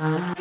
Welcome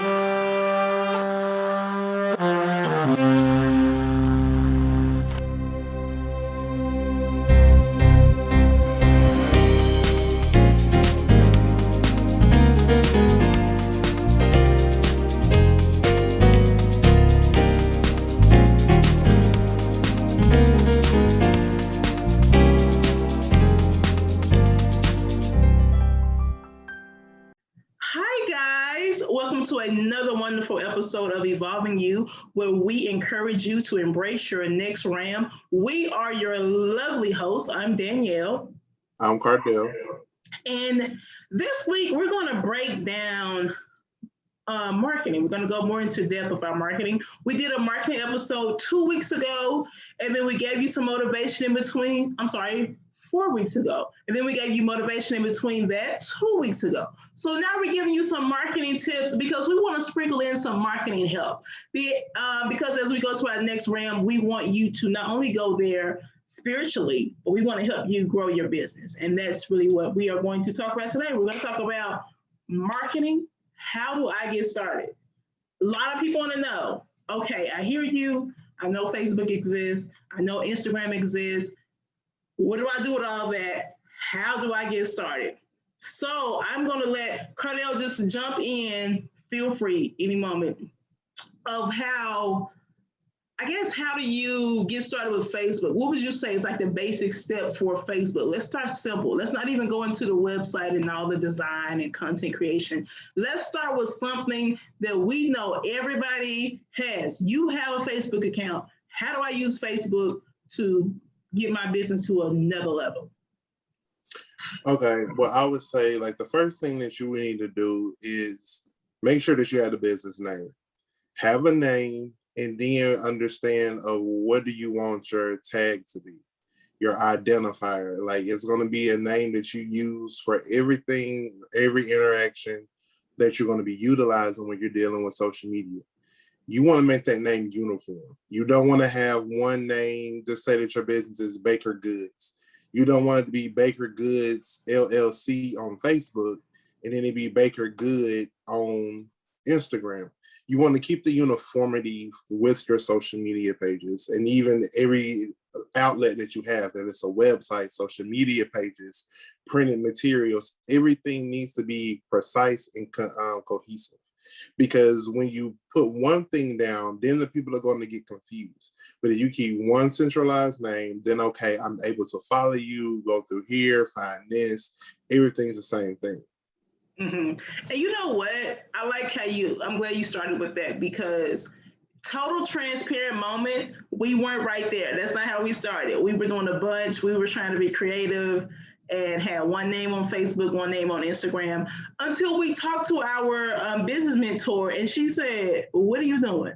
to another wonderful episode of Evolving You, where we encourage you to embrace your next ram. We are your lovely hosts. I'm Danielle. I'm Cardell. And this week, we're going to break down marketing. We're going to go more into depth of our marketing. We did a marketing episode 2 weeks ago, and then we gave you some motivation in between. 4 weeks ago. And then we gave you motivation in between that 2 weeks ago. So now we're giving you some marketing tips because we want to sprinkle in some marketing help. Because as we go to our next ram, we want you to not only go there spiritually, but we want to help you grow your business. And that's really what we are going to talk about today. We're going to talk about marketing. How do I get started? A lot of people want to know, okay, I hear you. I know Facebook exists. I know Instagram exists. What do I do with all that? How do I get started? So I'm going to let Cardell just jump in, feel free any moment, of how do you get started with Facebook? What would you say is like the basic step for Facebook? Let's start simple. Let's not even go into the website and all the design and content creation. Let's start with something that we know everybody has. You have a Facebook account. How do I use Facebook to get my business to another level? Okay, well, I would say like the first thing that you need to do is make sure that you have a business name. Have a name, and then understand of what do you want your tag to be, your identifier. Like it's going to be a name that you use for everything, every interaction that you're going to be utilizing when you're dealing with social media. You want to make that name uniform. You don't want to have one name to say that your business is Baker Goods. You don't want it to be Baker Goods LLC on Facebook and then it be Baker Good on Instagram. You want to keep the uniformity with your social media pages and even every outlet that you have, that it's a website, social media pages, printed materials, everything needs to be precise and cohesive. Because when you put one thing down, then the people are going to get confused. But if you keep one centralized name, then okay, I'm able to follow you, go through here, find this. Everything's the same thing. Mm-hmm. And you know what? I like how I'm glad you started with that, because total transparent moment, we weren't right there. That's not how we started. We were doing a bunch. We were trying to be creative and had one name on Facebook, one name on Instagram, until we talked to our business mentor, and she said, what are you doing?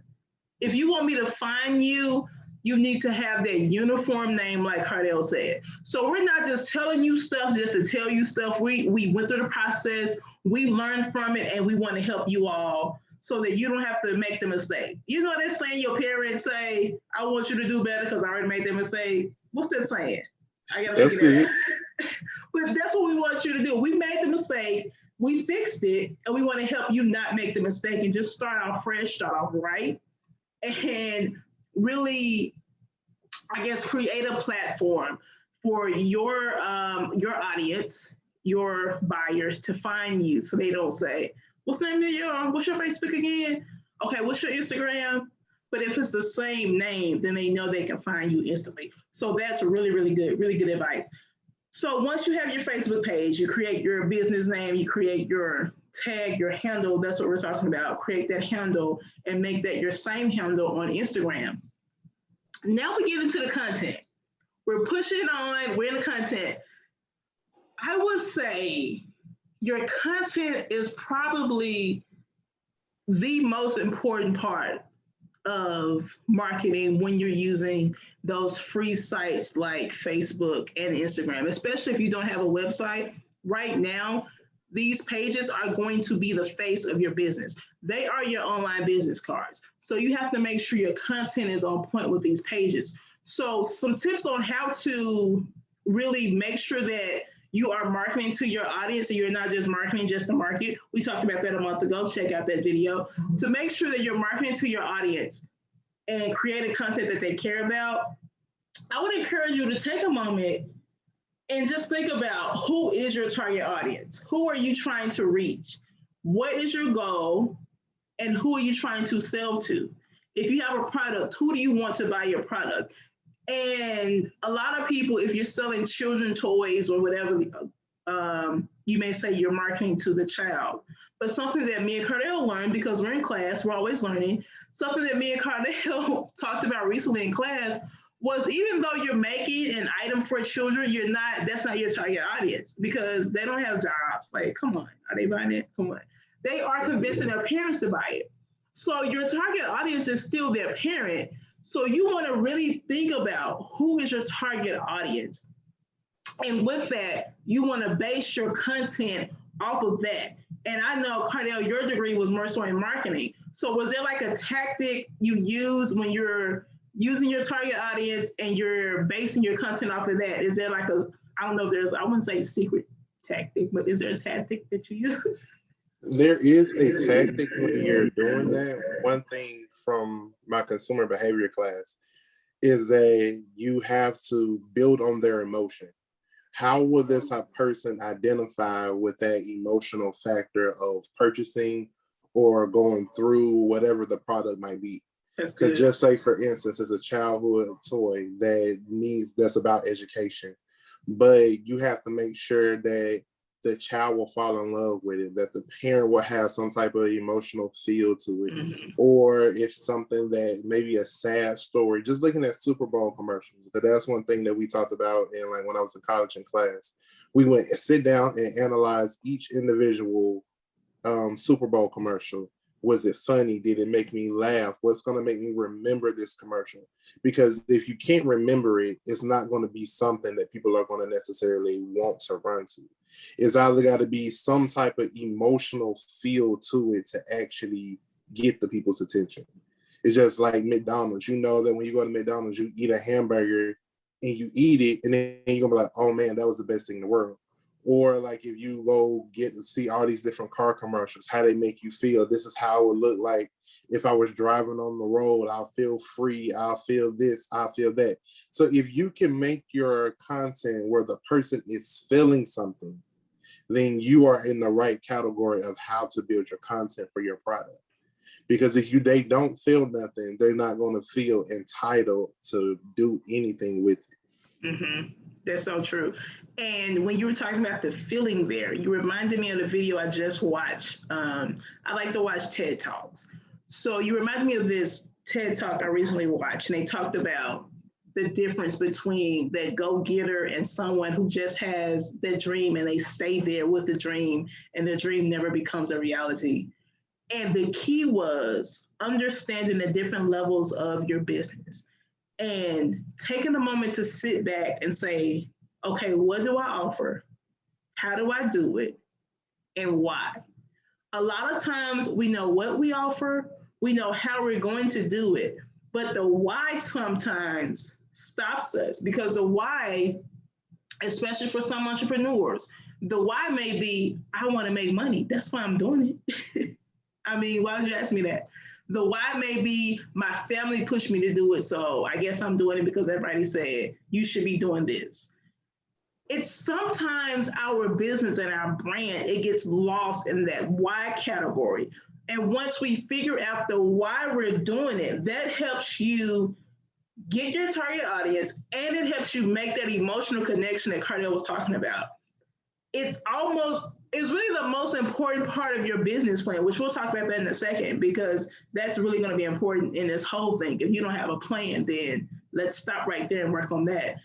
If you want me to find you, you need to have that uniform name like Cardell said. So we're not just telling you stuff just to tell you stuff. We went through the process, we learned from it, and we want to help you all so that you don't have to make the mistake. You know that saying your parents say, I want you to do better because I already made that mistake? What's that saying? I got to figure that out. But that's what we want you to do. We made the mistake, we fixed it, and we want to help you not make the mistake and just start off fresh, start off right, and really, I guess, create a platform for your audience, your buyers to find you, so they don't say, what's the name of what's your Facebook again? Okay, what's your Instagram? But if it's the same name, then they know they can find you instantly. So that's really, really good advice. So once you have your Facebook page, you create your business name, you create your tag, your handle, that's what we're talking about. Create that handle and make that your same handle on Instagram. Now we get into the content. We're pushing on, we're in the content. I would say your content is probably the most important part of marketing when you're using those free sites like Facebook and Instagram, especially if you don't have a website. Right now, these pages are going to be the face of your business. They are your online business cards. So you have to make sure your content is on point with these pages. So some tips on how to really make sure that you are marketing to your audience and you're not just marketing just to market. We talked about that a month ago. Check out that video. To make sure that you're marketing to your audience and creating content that they care about, I would encourage you to take a moment and just think about, who is your target audience? Who are you trying to reach? What is your goal? And who are you trying to sell to? If you have a product, who do you want to buy your product? And a lot of people, if you're selling children toys or whatever, you may say you're marketing to the child. But something that me and Cardell learned, because we're in class, we're always learning, something that me and Cardell talked about recently in class was, even though you're making an item for children, that's not your target audience, because they don't have jobs. Like, come on, are they buying it? Come on. They are convincing their parents to buy it. So your target audience is still their parent. So you want to really think about, who is your target audience? And with that, you want to base your content off of that. And I know, Cardell, your degree was more so in marketing. So was there like a tactic you use when you're using your target audience and you're basing your content off of that? Is there like I don't know if there's, I wouldn't say secret tactic, but is there a tactic that you use? There is a tactic when you're doing that. One thing from my consumer behavior class is that you have to build on their emotion. How will this person identify with that emotional factor of purchasing or going through whatever the product might be? Because just say, for instance, it's a childhood toy that's about education, but you have to make sure that the child will fall in love with it, that the parent will have some type of emotional feel to it. Mm-hmm. Or if something that maybe a sad story, just looking at Super Bowl commercials, because that's one thing that we talked about in, like, when I was in college in class. We went and sit down and analyze each individual Super Bowl commercial. Was it funny? Did it make me laugh? What's going to make me remember this commercial? Because if you can't remember it, it's not going to be something that people are going to necessarily want to run to. It's either got to be some type of emotional feel to it to actually get the people's attention. It's just like McDonald's. You know that when you go to McDonald's, you eat a hamburger and you eat it, and then you're going to be like, oh man, that was the best thing in the world. Or like if you go get to see all these different car commercials, how they make you feel. This is how it would look like if I was driving on the road. I'll feel free. I'll feel this. I'll feel that. So if you can make your content where the person is feeling something, then you are in the right category of how to build your content for your product. Because if they don't feel nothing, they're not going to feel entitled to do anything with it. Mm-hmm. That's so true. And when you were talking about the feeling there, you reminded me of the video I just watched. I like to watch TED Talks. So you reminded me of this TED Talk I recently watched, and they talked about the difference between that go-getter and someone who just has the dream and they stay there with the dream and the dream never becomes a reality. And the key was understanding the different levels of your business and taking a moment to sit back and say, okay, what do I offer? How do I do it? And why? A lot of times we know what we offer, we know how we're going to do it, but the why sometimes stops us, because the why, especially for some entrepreneurs, the why may be, I want to make money. That's why I'm doing it. I mean, why would you ask me that? The why may be, my family pushed me to do it, so I guess I'm doing it because everybody said you should be doing this. It's sometimes our business and our brand, it gets lost in that why category. And once we figure out the why we're doing it, that helps you get your target audience, and it helps you make that emotional connection that Cardell was talking about. It's really the most important part of your business plan, which we'll talk about that in a second, because that's really going to be important in this whole thing. If you don't have a plan, then let's stop right there and work on that.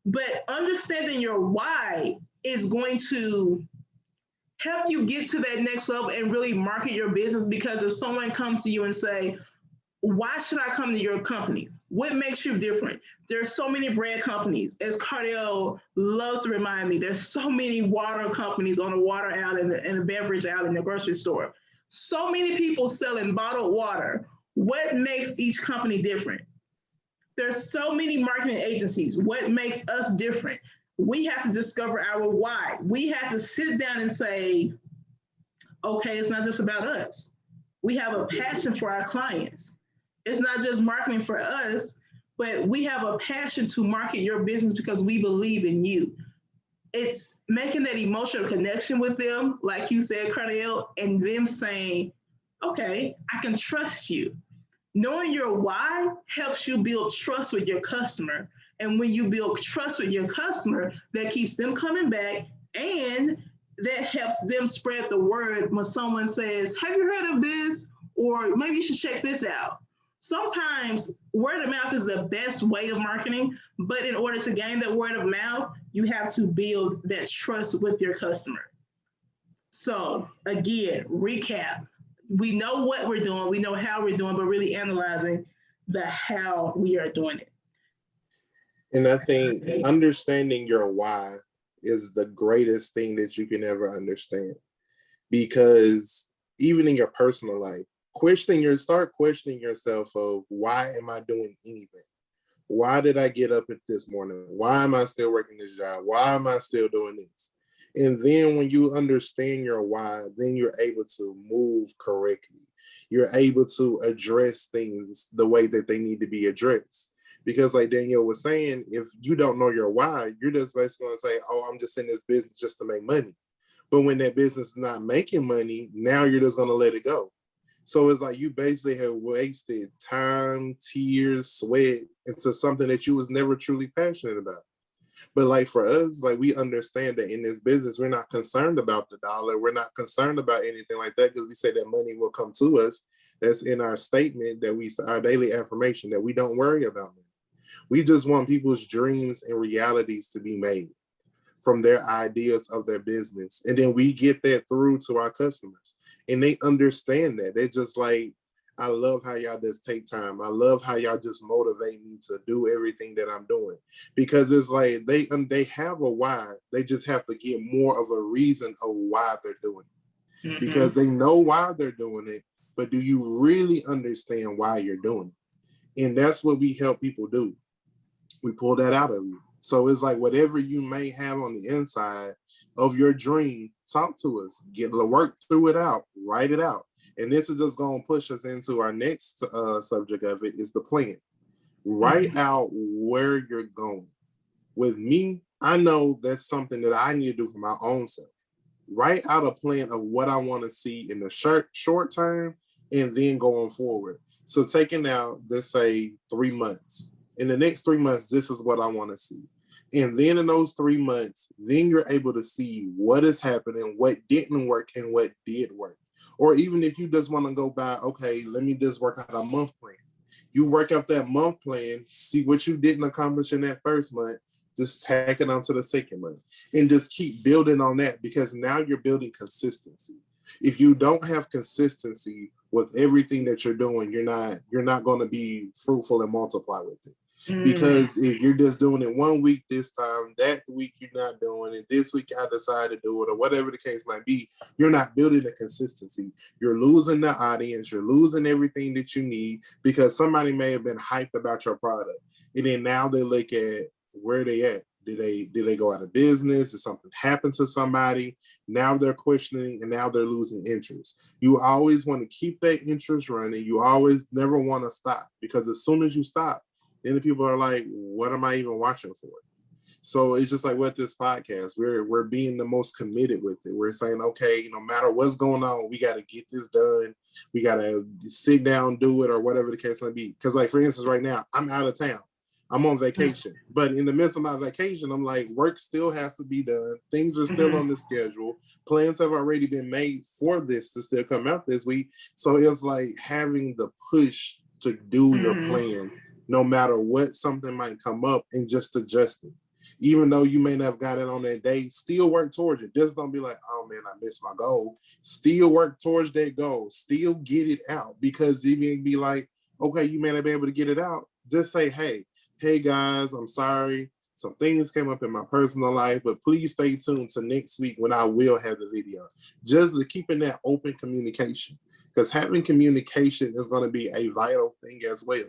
But understanding your why is going to help you get to that next level and really market your business. Because if someone comes to you and say, why should I come to your company? What makes you different? There's so many brand companies. As Cardell loves to remind me, there's so many water companies on the water aisle and the beverage aisle in the grocery store. So many people selling bottled water. What makes each company different? There's so many marketing agencies. What makes us different? We have to discover our why. We have to sit down and say, okay, it's not just about us. We have a passion for our clients. It's not just marketing for us, but we have a passion to market your business because we believe in you. It's making that emotional connection with them, like you said, Cornell, and them saying, okay, I can trust you. Knowing your why helps you build trust with your customer. And when you build trust with your customer, that keeps them coming back, and that helps them spread the word when someone says, have you heard of this? Or maybe you should check this out. Sometimes word of mouth is the best way of marketing, but in order to gain that word of mouth, you have to build that trust with your customer. So again, recap. We know what we're doing, we know how we're doing, but really analyzing the how we are doing it. And I think understanding your why is the greatest thing that you can ever understand, because even in your personal life, start questioning yourself of, why am I doing anything? Why did I get up this morning? Why am I still working this job? Why am I still doing this? And then when you understand your why, then you're able to move correctly. You're able to address things the way that they need to be addressed. Because like Danielle was saying, if you don't know your why, you're just basically going to say, oh, I'm just in this business just to make money. But when that business is not making money, now you're just going to let it go. So it's like you basically have wasted time, tears, sweat into something that you was never truly passionate about. But like for us, like we understand that in this business, we're not concerned about the dollar. We're not concerned about anything like that, because we say that money will come to us. That's in our statement, that our daily affirmation, that we don't worry about money. We just want people's dreams and realities to be made from their ideas of their business. And then we get that through to our customers. And they understand that. They're just like, I love how y'all just take time. I love how y'all just motivate me to do everything that I'm doing. Because it's like they have a why. They just have to get more of a reason of why they're doing it. Mm-hmm. Because they know why they're doing it, but do you really understand why you're doing it? And that's what we help people do. We pull that out of you. So it's like whatever you may have on the inside of your dream, talk to us, work through it out, write it out. And this is just going to push us into our next subject of it, is the plan. Write out where you're going. With me, I know that's something that I need to do for my own self. Write out a plan of what I want to see in the short term and then going forward. So taking out, let's say 3 months. In the next 3 months, this is what I want to see. And then in those 3 months, then you're able to see what is happening, what didn't work, and what did work. Or even if you just want to go by, okay, let me just work out a month plan. You work out that month plan, see what you didn't accomplish in that first month, just tack it onto the second month. And just keep building on that, because now you're building consistency. If you don't have consistency with everything that you're doing, you're not going to be fruitful and multiply with it. Because if you're just doing it 1 week this time, that week you're not doing it, this week I decide to do it, or whatever the case might be, you're not building the consistency. You're losing the audience, you're losing everything that you need, because somebody may have been hyped about your product. And then now they look at where they at. Did they go out of business? Did something happen to somebody? Now they're questioning, and now they're losing interest. You always want to keep that interest running. You always never want to stop, because as soon as you stop, then the people are like, what am I even watching for? So it's just like with this podcast, we're being the most committed with it. We're saying, okay, no matter what's going on, we got to get this done. We got to sit down, do it, or whatever the case may be. Because like, for instance, right now, I'm out of town. I'm on vacation. But in the midst of my vacation, I'm like, work still has to be done. Things are still on the schedule. Plans have already been made for this to still come out this week. So it's like having the push to do your plan, no matter what something might come up, and just adjust it. Even though you may not have got it on that day, still work towards it. Just don't be like, oh man, I missed my goal. Still work towards that goal. Still get it out. Because even be like, okay, you may not be able to get it out. Just say, hey guys, I'm sorry. Some things came up in my personal life, but please stay tuned to next week when I will have the video. Just keeping that open communication. Because having communication is going to be a vital thing as well.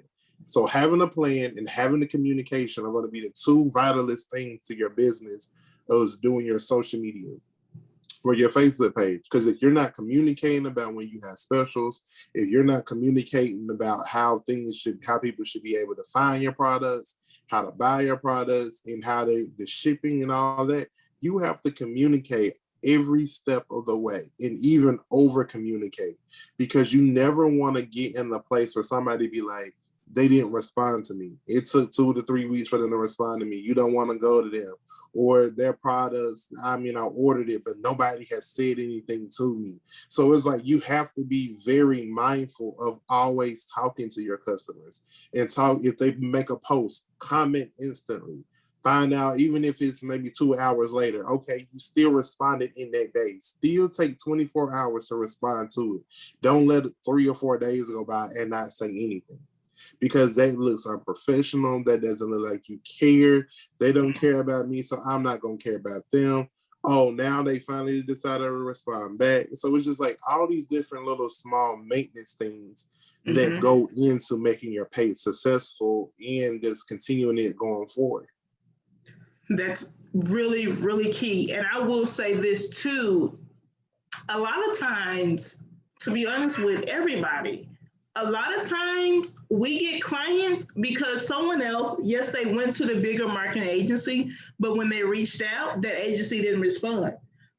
So having a plan and having the communication are going to be the two vitalist things to your business is doing your social media or your Facebook page. Because if you're not communicating about when you have specials, if you're not communicating about how people should be able to find your products, how to buy your products, and how the shipping and all that, you have to communicate every step of the way and even over communicate, because you never want to get in the place where somebody be like, they didn't respond to me. It took 2 to 3 weeks for them to respond to me. You don't want to go to them. Or their products, I ordered it, but nobody has said anything to me. So it's like you have to be very mindful of always talking to your customers and talk. If they make a post, comment instantly. Find out, even if it's maybe 2 hours later, okay, you still responded in that day. Still take 24 hours to respond to it. Don't let 3 or 4 days go by and not say anything, because that looks unprofessional. That doesn't look like you care. They don't care about me, so I'm not going to care about them. Oh, now they finally decided to respond back. So it's just like all these different little small maintenance things that go into making your page successful and just continuing it going forward. That's really, really key. And I will say this too. A lot of times, to be honest with everybody, a lot of times we get clients because someone else, yes, they went to the bigger marketing agency, but when they reached out, that agency didn't respond.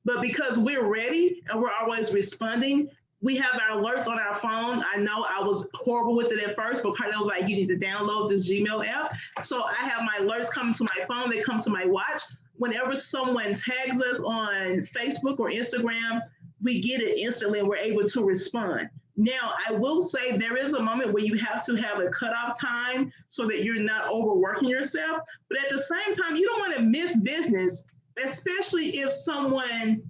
But because we're ready and we're always responding, we have our alerts on our phone. I know I was horrible with it at first, but Carla was like, you need to download this Gmail app. So I have my alerts coming to my phone. They come to my watch. Whenever someone tags us on Facebook or Instagram, we get it instantly and we're able to respond. Now, I will say there is a moment where you have to have a cutoff time so that you're not overworking yourself. But at the same time, you don't want to miss business, especially if someone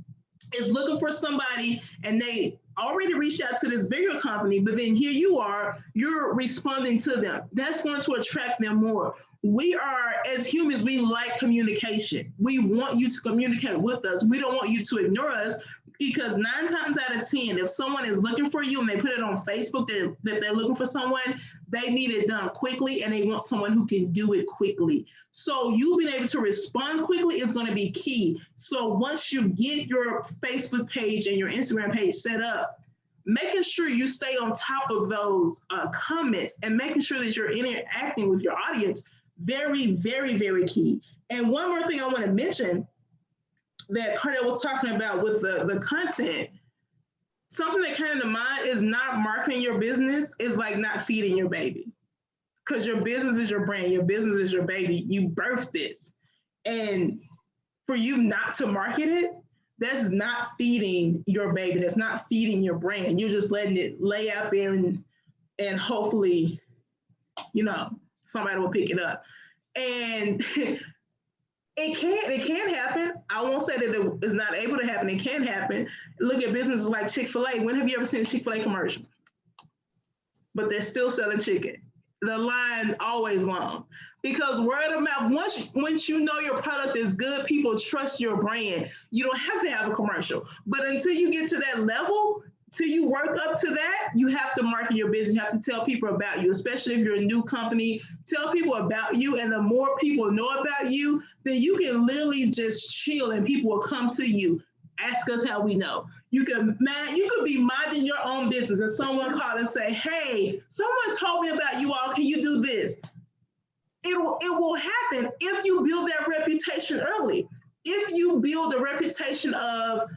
is looking for somebody and they already reached out to this bigger company, but then here you are, you're responding to them. That's going to attract them more. We are, as humans, we like communication. We want you to communicate with us. We don't want you to ignore us, because 9 times out of 10, if someone is looking for you and they put it on Facebook that they're looking for someone, they need it done quickly and they want someone who can do it quickly. So you being able to respond quickly is going to be key. So once you get your Facebook page and your Instagram page set up, making sure you stay on top of those comments and making sure that you're interacting with your audience, very, very, very key. And one more thing I want to mention that Carter was talking about with the content, something that came to mind is not marketing your business is like not feeding your baby. Because your business is your brand, your business is your baby. You birthed this. And for you not to market it, that's not feeding your baby. That's not feeding your brand. You're just letting it lay out there and hopefully, somebody will pick it up. And it can happen. I won't say that it is not able to happen. It can happen. Look at businesses like Chick-fil-A. When have you ever seen a Chick-fil-A commercial? But they're still selling chicken. The line always long, because word of mouth, once you know your product is good, people trust your brand. You don't have to have a commercial. But until you get to that level, till you work up to that, you have to market your business. You have to tell people about you, especially if you're a new company. Tell people about you, and the more people know about you, then you can literally just chill and people will come to you. Ask us how we know. You could be minding your own business and someone called and say, hey, someone told me about you all. Can you do this? It will happen if you build that reputation early. If you build a reputation of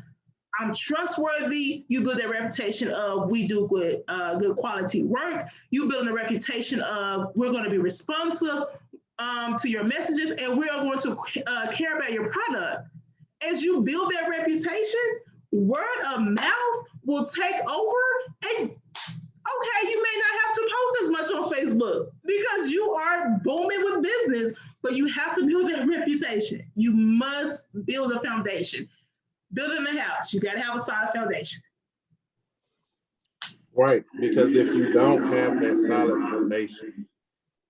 I'm trustworthy, you build that reputation of we do good quality work. You build a reputation of we're going to be responsive to your messages, and we are going to care about your product. As you build that reputation, word of mouth will take over. And okay, you may not have to post as much on Facebook because you are booming with business, but you have to build that reputation. You must build a foundation. Building a house, you got to have a solid foundation. Right, because if you don't have that solid foundation,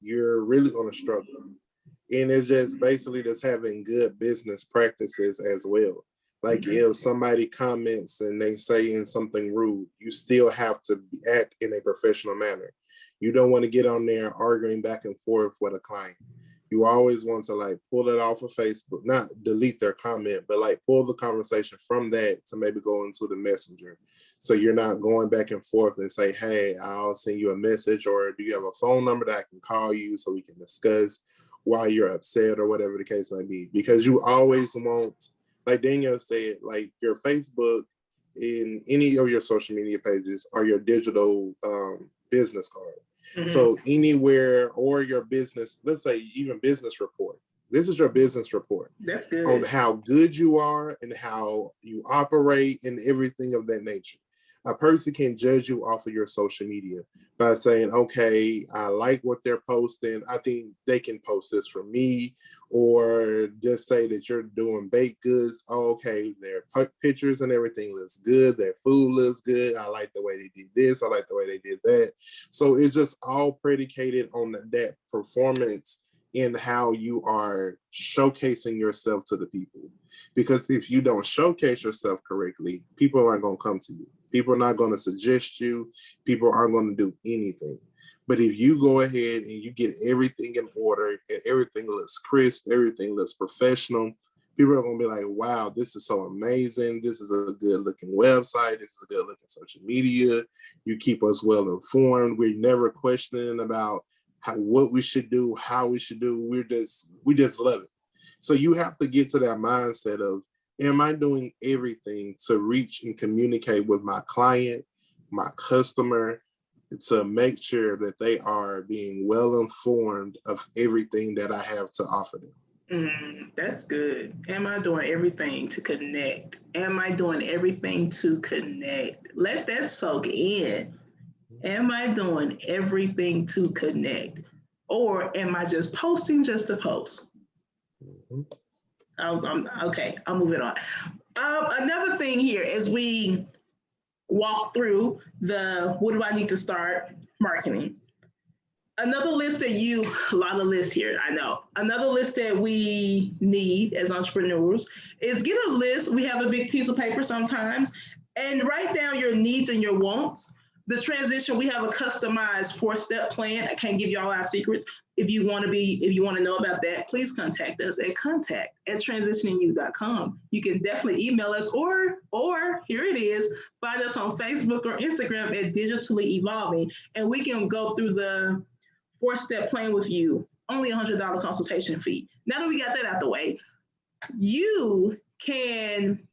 you're really going to struggle. And it's just basically just having good business practices as well. Like if somebody comments and they say in something rude, you still have to act in a professional manner. You don't want to get on there arguing back and forth with a client. You always want to like pull it off of Facebook, not delete their comment, but like pull the conversation from that to maybe go into the messenger. So you're not going back and forth and say, hey, I'll send you a message, or do you have a phone number that I can call you so we can discuss why you're upset or whatever the case might be? Because you always want, like Danielle said, like your Facebook and any of your social media pages are your digital business card. Mm-hmm. So anywhere, or your business, let's say even business report. This is your business report. That's good. On how good you are and how you operate and everything of that nature. A person can judge you off of your social media by saying, okay, I like what they're posting. I think they can post this for me. Or just say that you're doing baked goods. Oh, okay, their pictures and everything looks good. Their food looks good. I like the way they did this. I like the way they did that. So it's just all predicated on that performance in how you are showcasing yourself to the people. Because if you don't showcase yourself correctly, people aren't going to come to you. People are not going to suggest you. People aren't going to do anything. But if you go ahead and you get everything in order and everything looks crisp, everything looks professional, people are going to be like, wow, this is so amazing. This is a good looking website. This is a good looking social media. You keep us well informed. We're never questioning about what we should do, how we should do. We just love it. So you have to get to that mindset of, am I doing everything to reach and communicate with my client, my customer, to make sure that they are being well informed of everything that I have to offer them? That's good. Am I doing everything to connect? Am I doing everything to connect? Let that soak in. Am I doing everything to connect? Or am I just posting just to post? Okay, I'll move it on. Another thing here, as we walk through what do I need to start marketing? Another list a lot of lists here, I know. Another list that we need as entrepreneurs is get a list. We have a big piece of paper sometimes, and write down your needs and your wants. The transition, we have a customized 4-step plan. I can't give you all our secrets. If you want to know about that, please contact us at contact@transitioningyou.com. You can definitely email us, or here it is, find us on Facebook or Instagram at Digitally Evolving, and we can go through the 4-step plan with you. Only $100 consultation fee. Now that we got that out the way, you can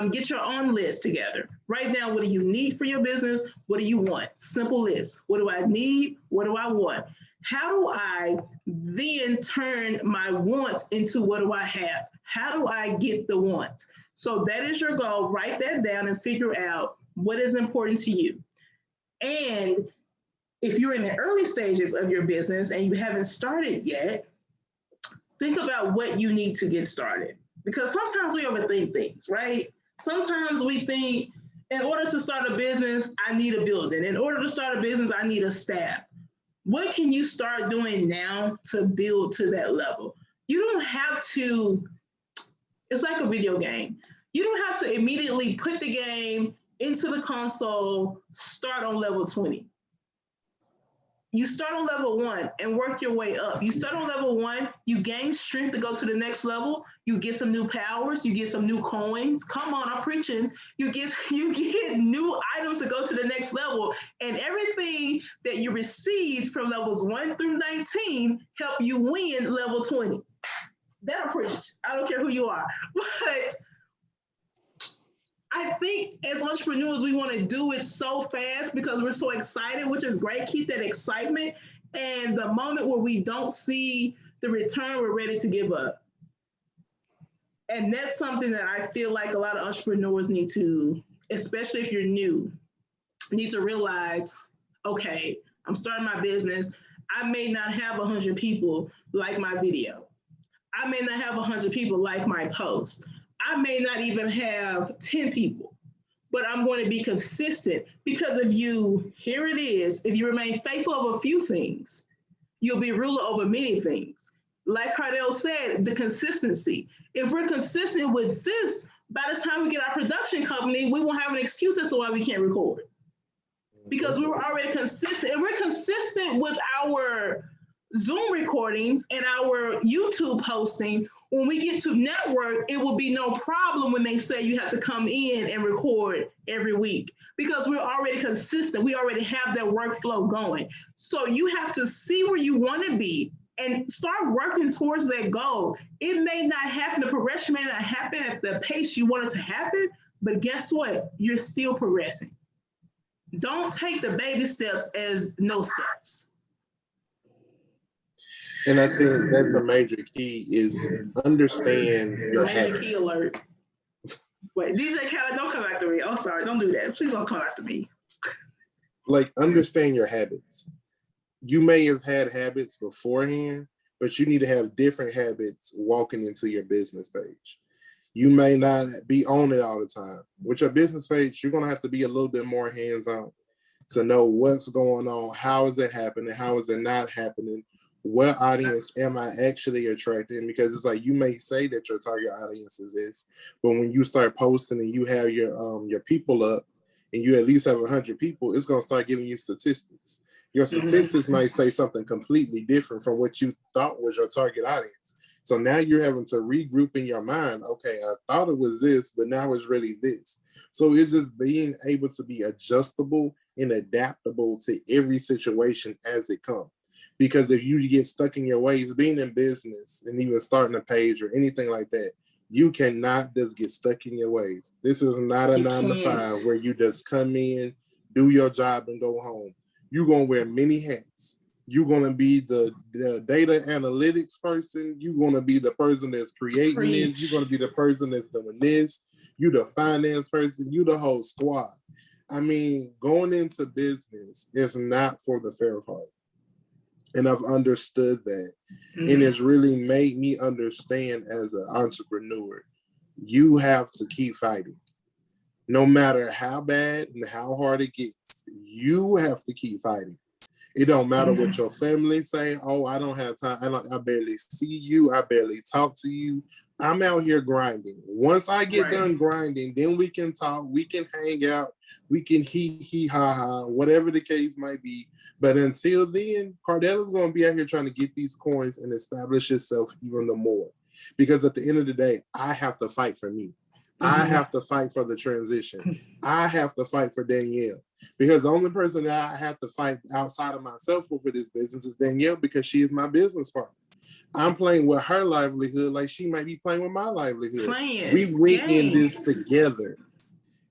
get your own list together. Write down, what do you need for your business? What do you want? Simple list. What do I need? What do I want? How do I then turn my wants into what do I have? How do I get the wants? So that is your goal. Write that down and figure out what is important to you. And if you're in the early stages of your business and you haven't started yet, think about what you need to get started. Because sometimes we overthink things, right? Sometimes we think, in order to start a business, I need a building. In order to start a business, I need a staff. What can you start doing now to build to that level? You don't have to, it's like a video game. You don't have to immediately put the game into the console, start on level 20. You start on level 1 and work your way up. You start on level 1, you gain strength to go to the next level. You get some new powers, you get some new coins. Come on, I'm preaching. You get new items to go to the next level, and everything that you received from levels 1 through 19 help you win level 20. That'll preach. I don't care who you are. But I think as entrepreneurs, we want to do it so fast because we're so excited, which is great. Keep that excitement. And the moment where we don't see the return, we're ready to give up. And that's something that I feel like a lot of entrepreneurs need to, especially if you're new, need to realize, okay, I'm starting my business. I may not have 100 people like my video. I may not have 100 people like my post. I may not even have 10 people, but I'm going to be consistent, because if you, here it is, if you remain faithful of a few things, you'll be ruler over many things. Like Cardell said, the consistency. If we're consistent with this, by the time we get our production company, we won't have an excuse as to why we can't record. Because we were already consistent, and we're consistent with our Zoom recordings and our YouTube posting. When we get to network, it will be no problem when they say you have to come in and record every week, because we're already consistent. We already have that workflow going. So you have to see where you want to be and start working towards that goal. It may not happen, the progression may not happen at the pace you want it to happen, but guess what? You're still progressing. Don't take the baby steps as no steps. And I think that's a major key, is understand your Major habits. key alert. Wait, DJ Khaled, don't come after me. Oh, sorry, don't do that. Please don't come after me. Like, understand your habits. You may have had habits beforehand, but you need to have different habits walking into your business page. You may not be on it all the time. With your business page, you're going to have to be a little bit more hands-on to know what's going on, how is it happening, how is it not happening, what audience am I actually attracting? Because it's like, you may say that your target audience is this, but when you start posting and you have your people up and you at least have 100 people, it's going to start giving you statistics. Your statistics might say something completely different from what you thought was your target audience. So now you're having to regroup in your mind. Okay, I thought it was this, but now it's really this. So it's just being able to be adjustable and adaptable to every situation as it comes. Because if you get stuck in your ways, being in business and even starting a page or anything like that, you cannot just get stuck in your ways. This is not a 9 to 5 where you just come in, do your job, and go home. You're going to wear many hats. You're going to be the data analytics person. You're going to be the person that's creating it. You're going to be the person that's doing this. You're the finance person. You're the whole squad. I mean, going into business is not for the fair of heart. And I've understood that. And it's really made me understand as an entrepreneur, you have to keep fighting. No matter how bad and how hard it gets, you have to keep fighting. It don't matter what your family say. Oh, I don't have time. I barely see you. I barely talk to you. I'm out here grinding. Once I get done grinding, then we can talk. We can hang out. We can hee ha ha, whatever the case might be. But until then, Cardella's going to be out here trying to get these coins and establish itself even the more. Because at the end of the day, I have to fight for me. I have to fight for the transition. I have to fight for Danielle. Because the only person that I have to fight outside of myself for this business is Danielle, because she is my business partner. I'm playing with her livelihood like she might be playing with my livelihood. We went in this together.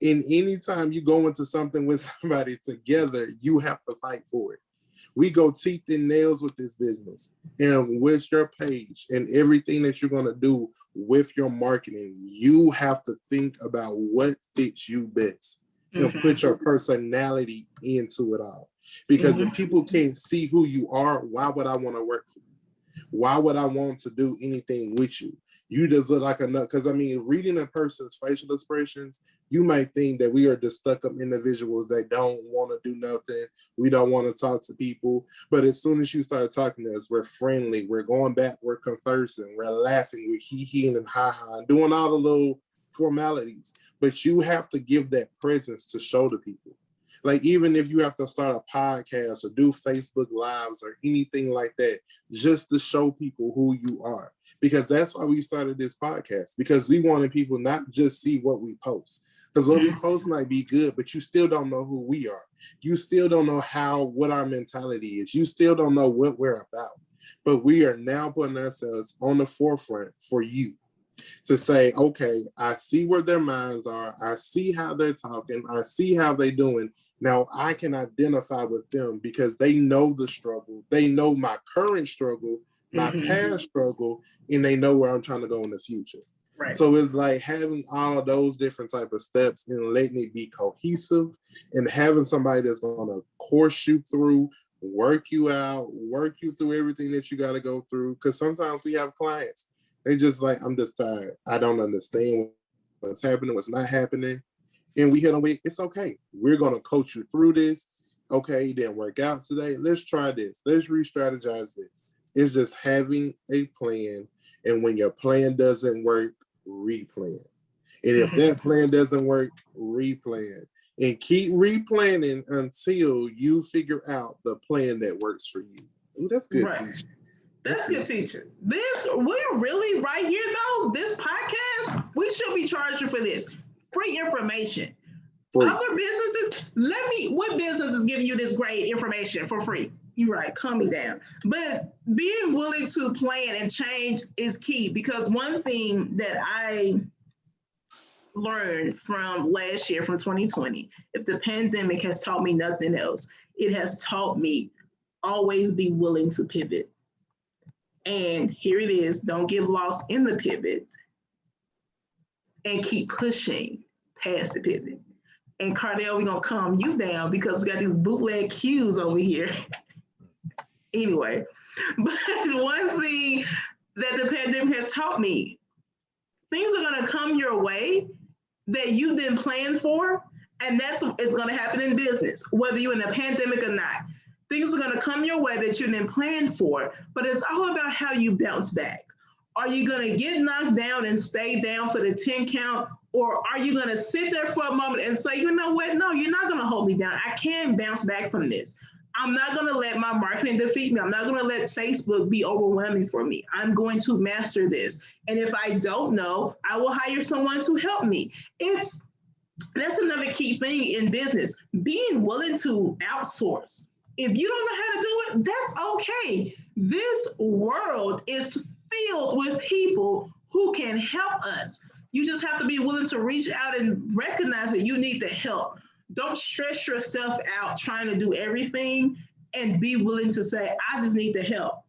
And anytime you go into something with somebody together, you have to fight for it. We go teeth and nails with this business, and with your page and everything that you're going to do with your marketing, you have to think about what fits you best and put your personality into it all. Because if people can't see who you are, why would I want to work for you? Why would I want to do anything with you? You just look like a nut. Because I mean, reading a person's facial expressions, you might think that we are just stuck up individuals that don't want to do nothing. We don't want to talk to people. But as soon as you start talking to us, we're friendly. We're going back. We're conversing. We're laughing. We're hee-heeing and ha-ha, and doing all the little formalities. But you have to give that presence to show to people. Like, even if you have to start a podcast or do Facebook Lives or anything like that, just to show people who you are. Because that's why we started this podcast, because we wanted people not just see what we post. Because what we post might be good, but you still don't know who we are. You still don't know what our mentality is. You still don't know what we're about. But we are now putting ourselves on the forefront for you. To say, okay, I see where their minds are. I see how they're talking. I see how they're doing. Now I can identify with them because they know the struggle. They know my current struggle, my past struggle, and they know where I'm trying to go in the future. Right. So it's like having all of those different type of steps and letting it be cohesive, and having somebody that's going to course you through, work you out, work you through everything that you got to go through. Because sometimes we have clients, they just like, I'm just tired. I don't understand what's happening, what's not happening. And we hit them with, it's okay. We're going to coach you through this. Okay, it didn't work out today. Let's try this. Let's re-strategize this. It's just having a plan. And when your plan doesn't work, replan. And if that plan doesn't work, replan. And keep replanning until you figure out the plan that works for you. Ooh, that's good, Right. teacher. That's good, teacher. We're really right here though. This podcast, we should be charging for this. Free information. Free. Other businesses, what business is giving you this great information for free? You're right, calm me down. But being willing to plan and change is key, because one thing that I learned from last year, from 2020, if the pandemic has taught me nothing else, it has taught me always be willing to pivot. And here it is, don't get lost in the pivot and keep pushing past the pivot. And Cardell, we're going to calm you down because we got these bootleg cues over here. Anyway, but one thing that the pandemic has taught me, things are going to come your way that you didn't plan for, and that's it's going to happen in business, whether you're in a pandemic or not. Things are going to come your way that you didn't plan for, but it's all about how you bounce back. Are you going to get knocked down and stay down for the 10 count? Or are you going to sit there for a moment and say, you know what? No, you're not going to hold me down. I can bounce back from this. I'm not going to let my marketing defeat me. I'm not going to let Facebook be overwhelming for me. I'm going to master this. And if I don't know, I will hire someone to help me. That's another key thing in business, being willing to outsource. If you don't know how to do it, that's okay. This world is filled with people who can help us. You just have to be willing to reach out and recognize that you need the help. Don't stress yourself out trying to do everything, and be willing to say, I just need the help.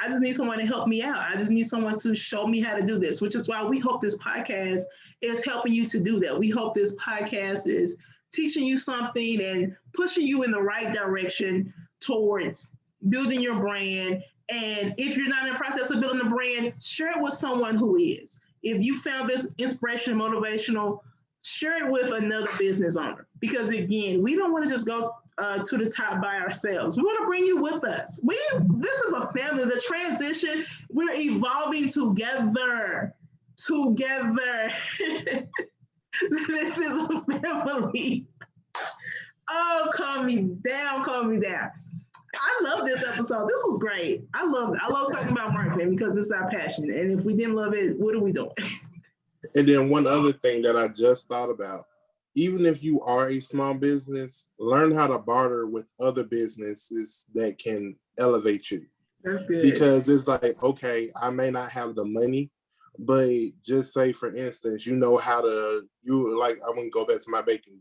I just need someone to help me out. I just need someone to show me how to do this, which is why we hope this podcast is helping you to do that. We hope this podcast is teaching you something and pushing you in the right direction towards building your brand. And if you're not in the process of building a brand, share it with someone who is. If you found this inspirational, motivational, share it with another business owner. Because again, we don't want to just go to the top by ourselves. We want to bring you with us. This is a family. The transition, we're evolving together. This is a family. Oh, calm me down. I love this episode. This was great. I love talking about marketing because it's our passion. And if we didn't love it, what are we doing? And then one other thing that I just thought about, even if you are a small business, learn how to barter with other businesses that can elevate you. That's good. Because it's like, okay, I may not have the money, but just say, for instance, I'm going to go back to my baking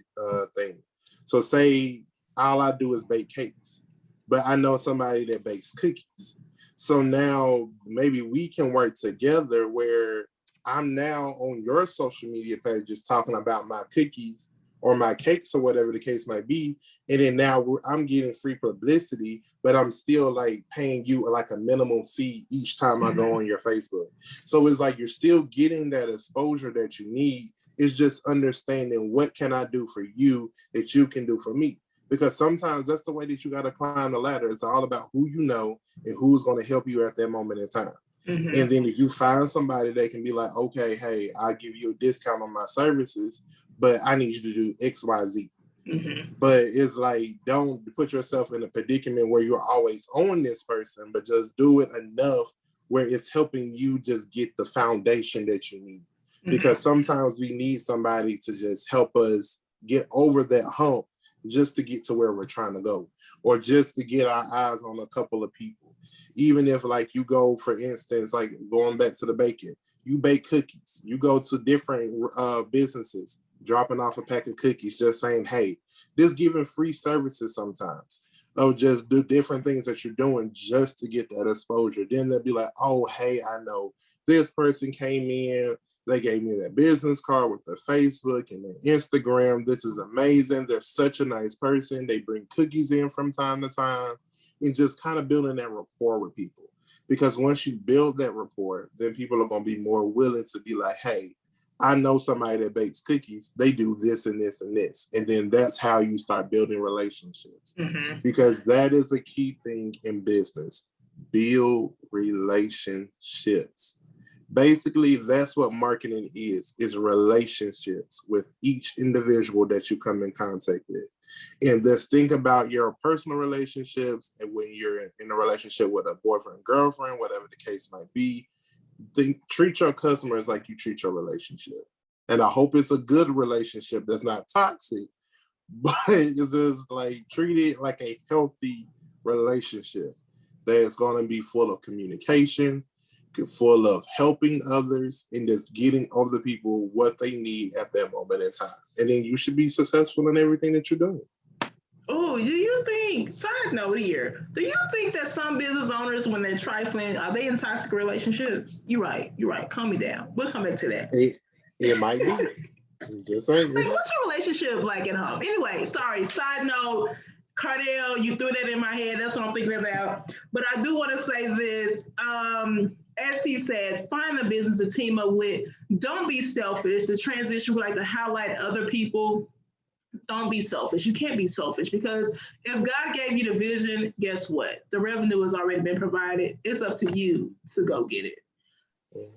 thing. So say all I do is bake cakes, but I know somebody that bakes cookies. So now maybe we can work together where I'm now on your social media pages talking about my cookies or my cakes or whatever the case might be. And then now I'm getting free publicity, but I'm still like paying you like a minimum fee each time I go on your Facebook. So it's like you're still getting that exposure that you need. It's just understanding what can I do for you that you can do for me. Because sometimes that's the way that you got to climb the ladder. It's all about who you know and who's going to help you at that moment in time. Mm-hmm. And then if you find somebody that can be like, okay, hey, I'll give you a discount on my services, but I need you to do X, Y, Z. Mm-hmm. But it's like, don't put yourself in a predicament where you're always on this person, but just do it enough where it's helping you just get the foundation that you need. Mm-hmm. Because sometimes we need somebody to just help us get over that hump just to get to where we're trying to go, or just to get our eyes on a couple of people. Even if like you go, for instance, like going back to the baking, you bake cookies, you go to different businesses, dropping off a pack of cookies, just saying, hey, just giving free services sometimes, or just do different things that you're doing just to get that exposure. Then they'll be like, oh, hey, I know this person came in, they gave me their business card with their Facebook and their Instagram. This is amazing. They're such a nice person. They bring cookies in from time to time, and just kind of building that rapport with people. Because once you build that rapport, then people are going to be more willing to be like, hey, I know somebody that bakes cookies. They do this and this and this. And then that's how you start building relationships. Mm-hmm. Because that is a key thing in business. Build relationships. Basically, that's what marketing is relationships with each individual that you come in contact with. And just think about your personal relationships, and when you're in a relationship with a boyfriend, girlfriend, whatever the case might be, treat your customers like you treat your relationship. And I hope it's a good relationship that's not toxic, but it's just like treat it like a healthy relationship that's going to be full of communication, full of helping others, and just getting other people what they need at that moment in time. And then you should be successful in everything that you're doing. Oh, do you think, side note here, do you think that some business owners, when they're trifling, are they in toxic relationships? You're right. Calm me down. We'll come back to that. It might be. Just saying. Like, what's your relationship like at home? Anyway, sorry, side note, Cardell, you threw that in my head. That's what I'm thinking about. But I do want to say this. As he said, find a business to team up with. Don't be selfish. The transition, we like to highlight other people. Don't be selfish. You can't be selfish, because if God gave you the vision, guess what? The revenue has already been provided. It's up to you to go get it.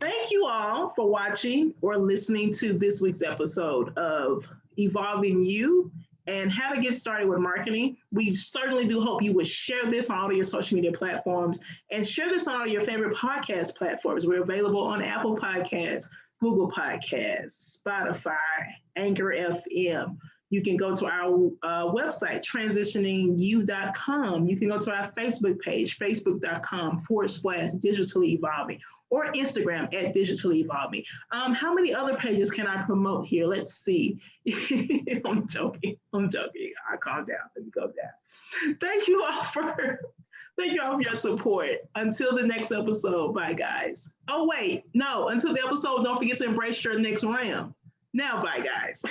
Thank you all for watching or listening to this week's episode of Evolving You and How to Get Started with Marketing. We certainly do hope you would share this on all of your social media platforms and share this on all your favorite podcast platforms. We're available on Apple Podcasts, Google Podcasts, Spotify, Anchor FM. You can go to our website, transitioningyou.com. You can go to our Facebook page, facebook.com/digitally evolving, or Instagram at digitally evolving. How many other pages can I promote here? Let's see. I'm joking. I'll calm down. Let me go down. Thank you all for your support. Until the next episode. Bye, guys. Oh, wait. No, until the episode, don't forget to embrace your next round. Now, bye, guys.